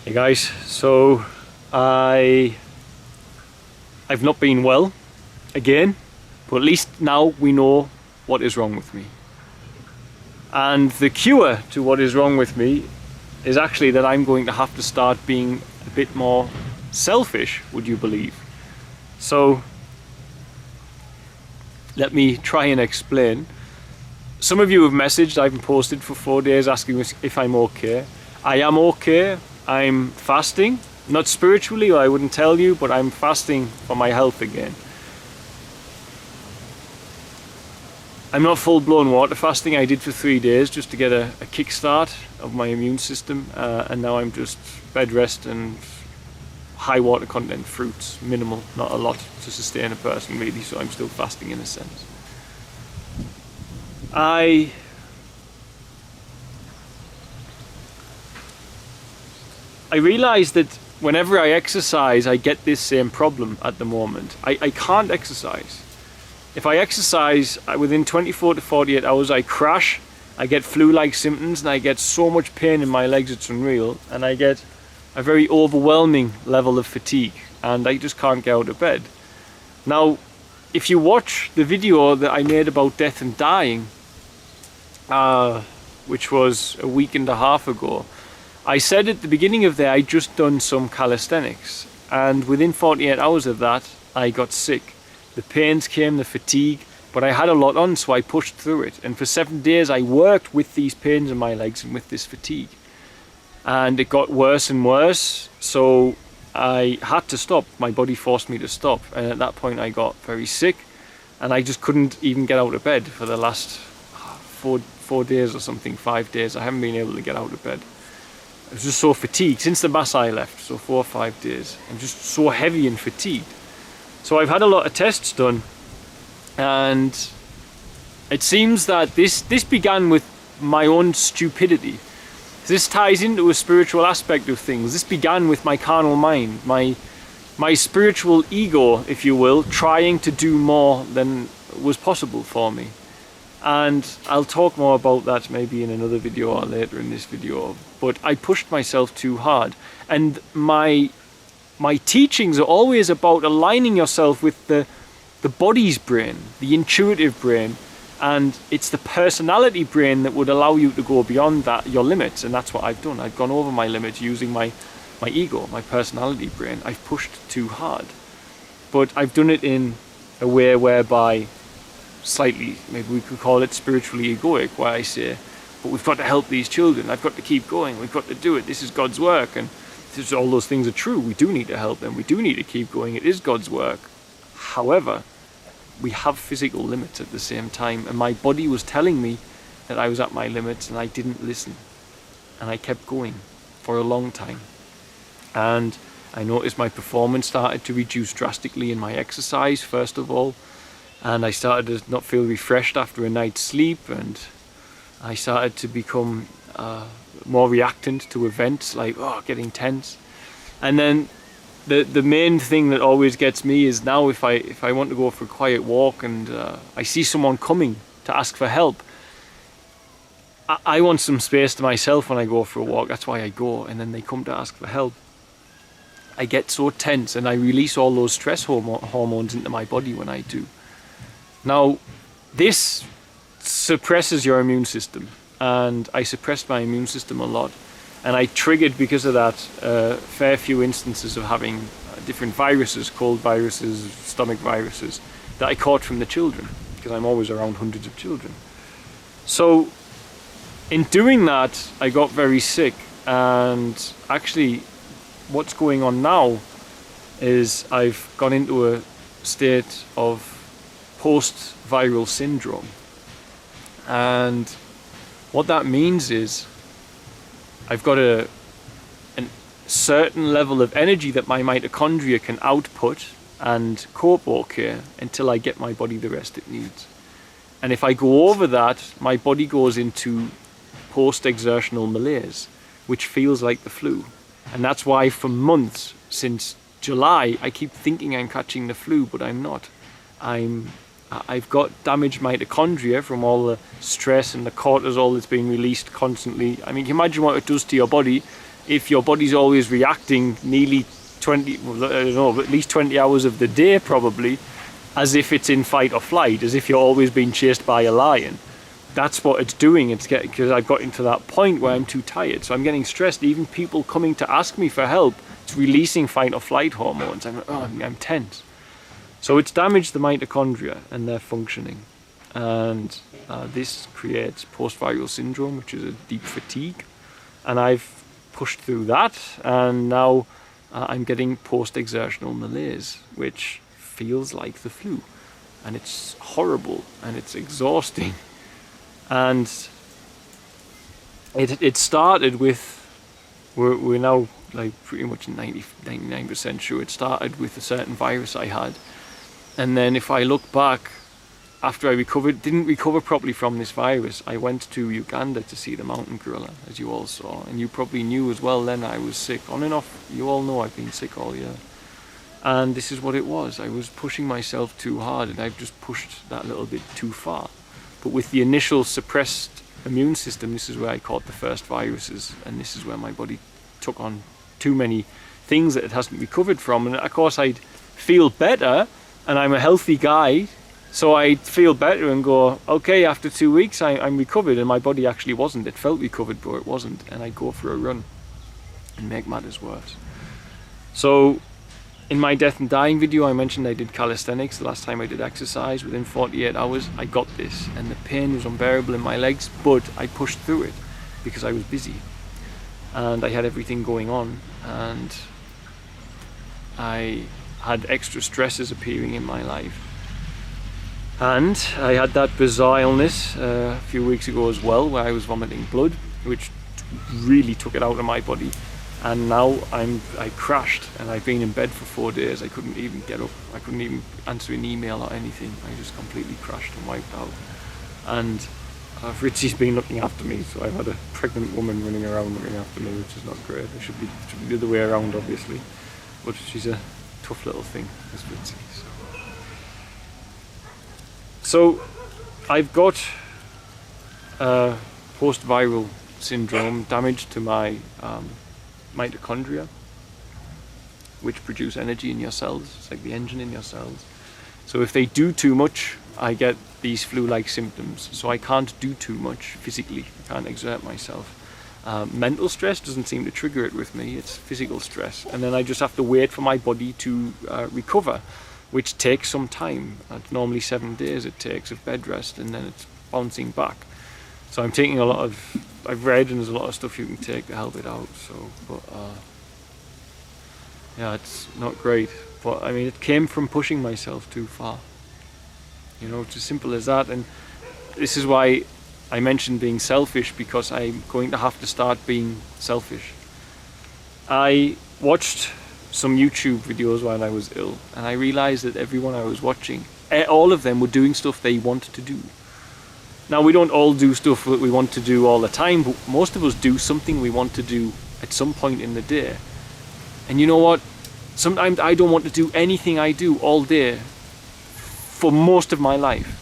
Hey guys, so I've not been well again, but at least now we know what is wrong with me. And the cure to what is wrong with me is actually that I'm going to have to start being a bit more selfish, would you believe? So let me try and explain. Some of you have messaged, I haven't posted for 4 days, asking if I'm okay. I am okay. I'm fasting, not spiritually, I wouldn't tell you, but I'm fasting for my health again. I'm not full-blown water fasting. I did for 3 days just to get a kickstart of my immune system, and now I'm just bed rest and high water content fruits, minimal, not a lot to sustain a person really, so I'm still fasting in a sense. I realize that whenever I exercise, I get this same problem at the moment. I can't exercise. If I exercise, within 24 to 48 hours, I crash, I get flu-like symptoms, and I get so much pain in my legs, it's unreal, and I get a very overwhelming level of fatigue, and I just can't get out of bed. Now, if you watch the video that I made about death and dying, which was a week and a half ago, I said at the beginning of there I'd just done some calisthenics, and within 48 hours of that I got sick. The pains came, the fatigue, but I had a lot on, so I pushed through it, and for 7 days I worked with these pains in my legs and with this fatigue, and it got worse and worse, so I had to stop. My body forced me to stop, and at that point I got very sick, and I just couldn't even get out of bed for the last four days or something, 5 days. I haven't been able to get out of bed. I was just so fatigued since the mass I left, so 4 or 5 days. I'm just so heavy and fatigued. So I've had a lot of tests done, and it seems that this began with my own stupidity. This ties into a spiritual aspect of things. This began with my carnal mind, my spiritual ego, if you will, trying to do more than was possible for me. And I'll talk more about that maybe in another video or later in this video, but I pushed myself too hard, and my teachings are always about aligning yourself with the body's brain, the intuitive brain, and it's the personality brain that would allow you to go beyond that, your limits, and that's what I've done. I've gone over my limits using my ego, my personality brain. I've pushed too hard, but I've done it in a way whereby slightly, maybe we could call it spiritually egoic, where I say, but we've got to help these children, I've got to keep going, we've got to do it, this is God's work, and all those things are true. We do need to help them, we do need to keep going, it is God's work. However, we have physical limits at the same time, and my body was telling me that I was at my limits, and I didn't listen, and I kept going for a long time, and I noticed my performance started to reduce drastically in my exercise, first of all, and I started to not feel refreshed after a night's sleep, and I started to become more reactant to events, like getting tense. And then the main thing that always gets me is now if I want to go for a quiet walk and I see someone coming to ask for help, I want some space to myself when I go for a walk. That's why I go, and then they come to ask for help. I get so tense, and I release all those stress hormones into my body when I do. Now, this suppresses your immune system, and I suppressed my immune system a lot, and I triggered, because of that, a fair few instances of having different viruses, cold viruses, stomach viruses, that I caught from the children, because I'm always around hundreds of children. So in doing that, I got very sick, and actually what's going on now is I've gone into a state of post-viral syndrome, and what that means is I've got a certain level of energy that my mitochondria can output and cope okay until I get my body the rest it needs, and if I go over that, my body goes into post-exertional malaise, which feels like the flu. And that's why for months, since July, I keep thinking I'm catching the flu, but I'm not. I've got damaged mitochondria from all the stress and the cortisol that's being released constantly. I mean, can you imagine what it does to your body if your body's always reacting nearly 20, well, I don't know, at least 20 hours of the day probably, as if it's in fight or flight, as if you're always being chased by a lion. That's what it's doing. It's getting, because I've gotten to that point where I'm too tired, so I'm getting stressed. Even people coming to ask me for help, it's releasing fight or flight hormones. I'm tense. So it's damaged the mitochondria and their functioning, and this creates post-viral syndrome, which is a deep fatigue, and I've pushed through that, and now I'm getting post-exertional malaise, which feels like the flu, and it's horrible and it's exhausting. And it started with, we're now like pretty much 99% sure it started with a certain virus I had. And then if I look back, after I didn't recover properly from this virus, I went to Uganda to see the mountain gorilla, as you all saw. And you probably knew as well then I was sick. On and off, you all know I've been sick all year. And this is what it was. I was pushing myself too hard, and I've just pushed that little bit too far. But with the initial suppressed immune system, this is where I caught the first viruses, and this is where my body took on too many things that it hasn't recovered from. And of course I'd feel better, and I'm a healthy guy, so I'd feel better and go, okay, after 2 weeks I'm recovered, and my body actually wasn't. It felt recovered, but it wasn't, and I'd go for a run and make matters worse. So in my death and dying video, I mentioned I did calisthenics. The last time I did exercise, within 48 hours, I got this, and the pain was unbearable in my legs, but I pushed through it because I was busy and I had everything going on, and I had extra stresses appearing in my life. And I had that bizarre illness a few weeks ago as well, where I was vomiting blood, which really took it out of my body. And now I crashed, and I've been in bed for 4 days. I couldn't even get up. I couldn't even answer an email or anything. I just completely crashed and wiped out. And Richie's been looking after me, so I've had a pregnant woman running around looking after me, which is not great. It should be the other way around, obviously. But she's a tough little thing, this Richie. So I've got post-viral syndrome, damage to my mitochondria, which produce energy in your cells. It's like the engine in your cells. So if they do too much, I get these flu-like symptoms. So I can't do too much physically. I can't exert myself. Mental stress doesn't seem to trigger it with me. It's physical stress. And then I just have to wait for my body to recover, which takes some time. Normally 7 days it takes of bed rest, and then it's bouncing back. So I'm taking a lot of, I've read, and there's a lot of stuff you can take to help it out. So, but yeah, it's not great. But I mean, it came from pushing myself too far. You know, it's as simple as that. And this is why I mentioned being selfish, because I'm going to have to start being selfish. I watched some YouTube videos while I was ill, and I realized that everyone I was watching, all of them were doing stuff they wanted to do. Now, we don't all do stuff that we want to do all the time, but most of us do something we want to do at some point in the day. And you know what? Sometimes I don't want to do anything I do all day for most of my life.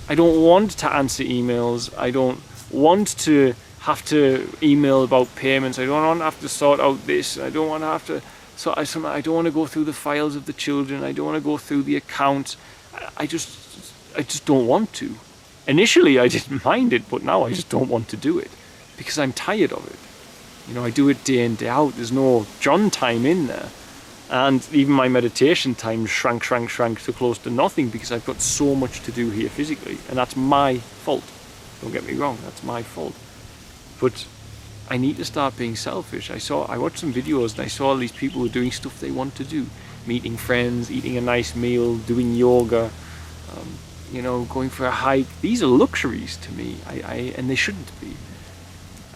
I don't want to answer emails. I don't want to have to email about payments. I don't want to have to sort out this. I don't want to have to. So I don't want to go through the files of the children. I don't want to go through the accounts. I just don't want to. Initially, I didn't mind it, but now I just don't want to do it because I'm tired of it. You know, I do it day in, day out. There's no John time in there. And even my meditation time shrank to close to nothing because I've got so much to do here physically. And that's my fault. Don't get me wrong, that's my fault. But I need to start being selfish. I watched some videos and I saw all these people who are doing stuff they want to do. Meeting friends, eating a nice meal, doing yoga, you know, going for a hike. These are luxuries to me, and they shouldn't be.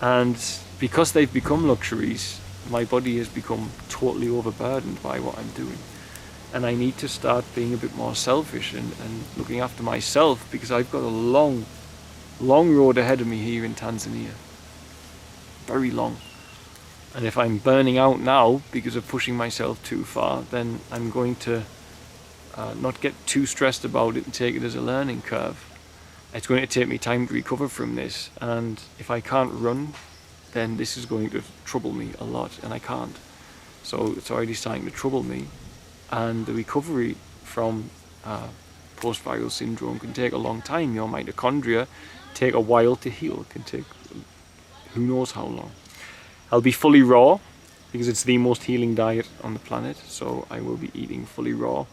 And because they've become luxuries, my body has become totally overburdened by what I'm doing. And I need to start being a bit more selfish and looking after myself, because I've got a long road ahead of me here in Tanzania. Very long. And if I'm burning out now because of pushing myself too far, then I'm going to not get too stressed about it and take it as a learning curve. It's going to take me time to recover from this, and if I can't run then this is going to trouble me a lot, and I can't. So it's already starting to trouble me, and the recovery from post-viral syndrome can take a long time. Your mitochondria take a while to heal. It can take who knows how long. I'll be fully raw because it's the most healing diet on the planet, so I will be eating fully raw.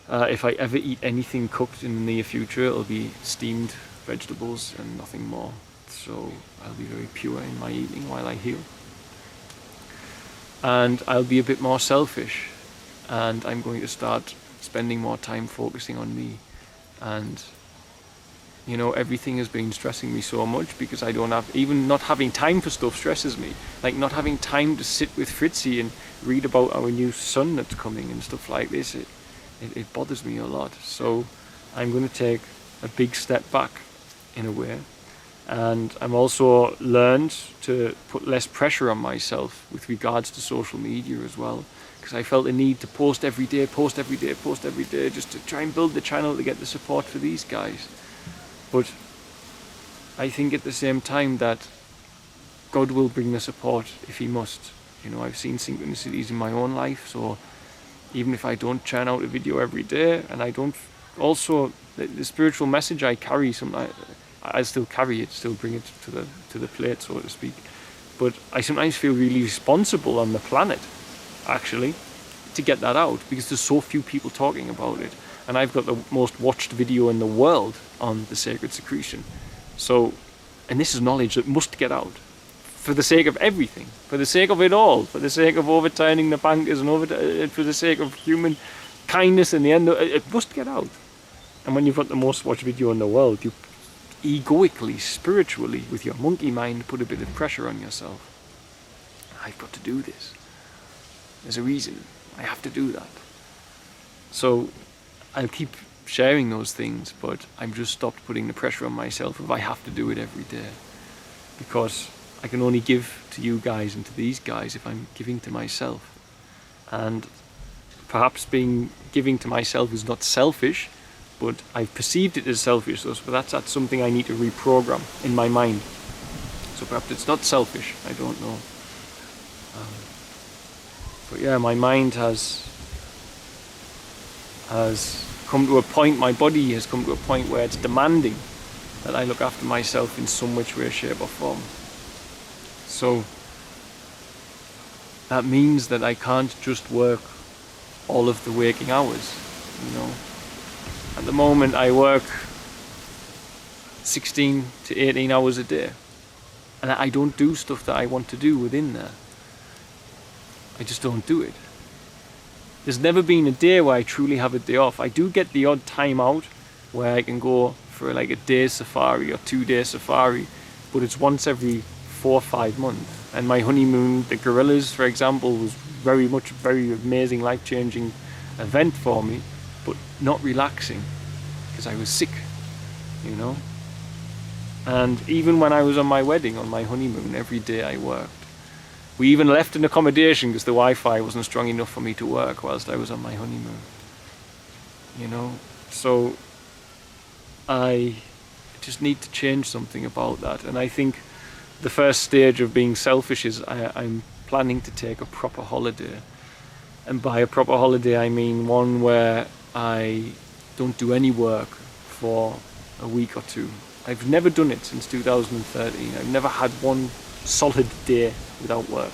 If I ever eat anything cooked in the near future, it'll be steamed vegetables and nothing more. So I'll be very pure in my eating while I heal. And I'll be a bit more selfish, and I'm going to start spending more time focusing on me. And you know, everything has been stressing me so much because I don't have, even not having time for stuff stresses me. Like not having time to sit with Fritzy and read about our new son that's coming and stuff like this, it bothers me a lot. So I'm going to take a big step back in a way. And I'm also learned to put less pressure on myself with regards to social media as well. Because I felt a need to post every day, just to try and build the channel to get the support for these guys. But I think at the same time that God will bring the support if he must. You know, I've seen synchronicities in my own life, so even if I don't churn out a video every day, and I don't, also the spiritual message I carry, I still carry it, still bring it to the plate, so to speak. But I sometimes feel really responsible on the planet, actually, to get that out, because there's so few people talking about it. And I've got the most watched video in the world on the sacred secretion. So, and this is knowledge that must get out. For the sake of everything. For the sake of it all. For the sake of overturning the bankers and for the sake of human kindness in the end. It must get out. And when you've got the most watched video in the world, you egoically, spiritually, with your monkey mind, put a bit of pressure on yourself. I've got to do this. There's a reason. I have to do that. So I'll keep sharing those things, but I've just stopped putting the pressure on myself if I have to do it every day. Because I can only give to you guys and to these guys if I'm giving to myself. And perhaps giving to myself is not selfish, but I've perceived it as selfish, so that's something I need to reprogram in my mind. So perhaps it's not selfish, I don't know. But yeah, my mind has come to a point, my body has come to a point where it's demanding that I look after myself in some which way, shape or form. So that means that I can't just work all of the waking hours, you know. At the moment I work 16 to 18 hours a day, and I don't do stuff that I want to do within there. I just don't do it. There's never been a day where I truly have a day off. I do get the odd time out where I can go for like a day safari or 2-day safari, but it's once every 4 or 5 months. And my honeymoon, the gorillas, for example, was very amazing, life-changing event for me, but not relaxing because I was sick, you know. And even when I was on my wedding, on my honeymoon, every day I worked. We even left an accommodation because the Wi-Fi wasn't strong enough for me to work whilst I was on my honeymoon. You know, so I just need to change something about that. And I think the first stage of being selfish is I'm planning to take a proper holiday. And by a proper holiday I mean one where I don't do any work for a week or two. I've never done it since 2013. I've never had one solid day without work.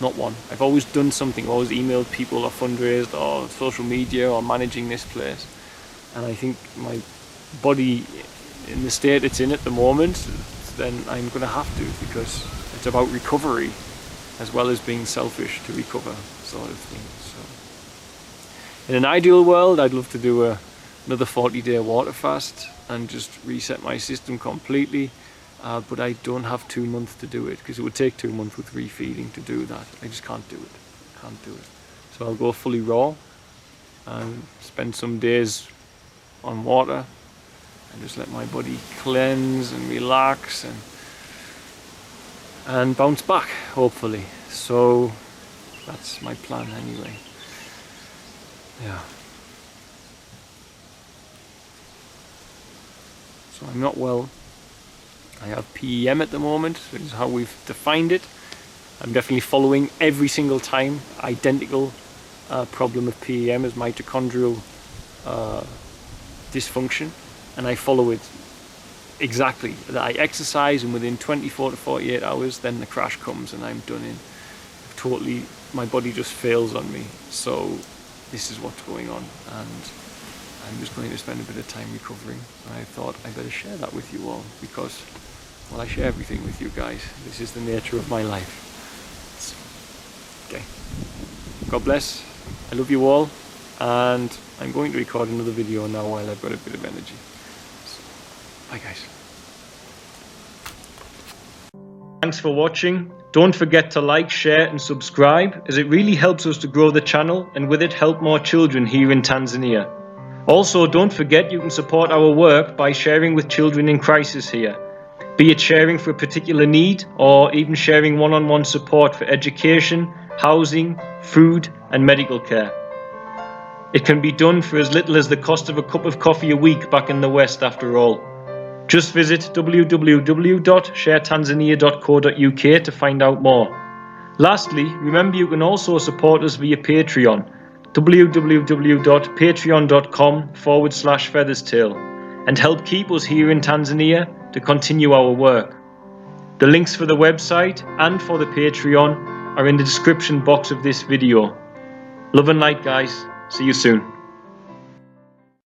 Not one. I've always done something, always emailed people or fundraised or social media or managing this place. And I think my body, in the state it's in at the moment, then I'm going to have to, because it's about recovery as well as being selfish to recover, sort of thing. So, in an ideal world, I'd love to do another 40-day water fast and just reset my system completely. But I don't have 2 months to do it, because it would take 2 months with refeeding to do that. I just can't do it. So I'll go fully raw and spend some days on water and just let my body cleanse and relax and bounce back, hopefully. So that's my plan anyway. Yeah. So I'm not well. I have PEM at the moment, which is how we've defined it. I'm definitely following every single time. Identical problem of PEM as mitochondrial dysfunction, and I follow it exactly. That I exercise, and within 24 to 48 hours then the crash comes and I'm done in. Totally, my body just fails on me. So this is what's going on, and I'm just going to spend a bit of time recovering. And I thought I better share that with you all, because, well, I share everything with you guys. This is the nature of my life. So, okay, God bless. I love you all, and I'm going to record another video now while I've got a bit of energy. So, bye guys. Thanks for watching. Don't forget to like, share and subscribe, as it really helps us to grow the channel and with it help more children here in Tanzania. Also, don't forget you can support our work by sharing with children in crisis here, be it sharing for a particular need or even sharing one-on-one support for education, housing, food and medical care. It can be done for as little as the cost of a cup of coffee a week back in the West after all. Just visit www.sharetanzania.co.uk to find out more. Lastly, remember you can also support us via Patreon, www.patreon.com/featherstail, and help keep us here in Tanzania to continue our work. The links for the website and for the Patreon are in the description box of this video. Love and light guys, see you soon.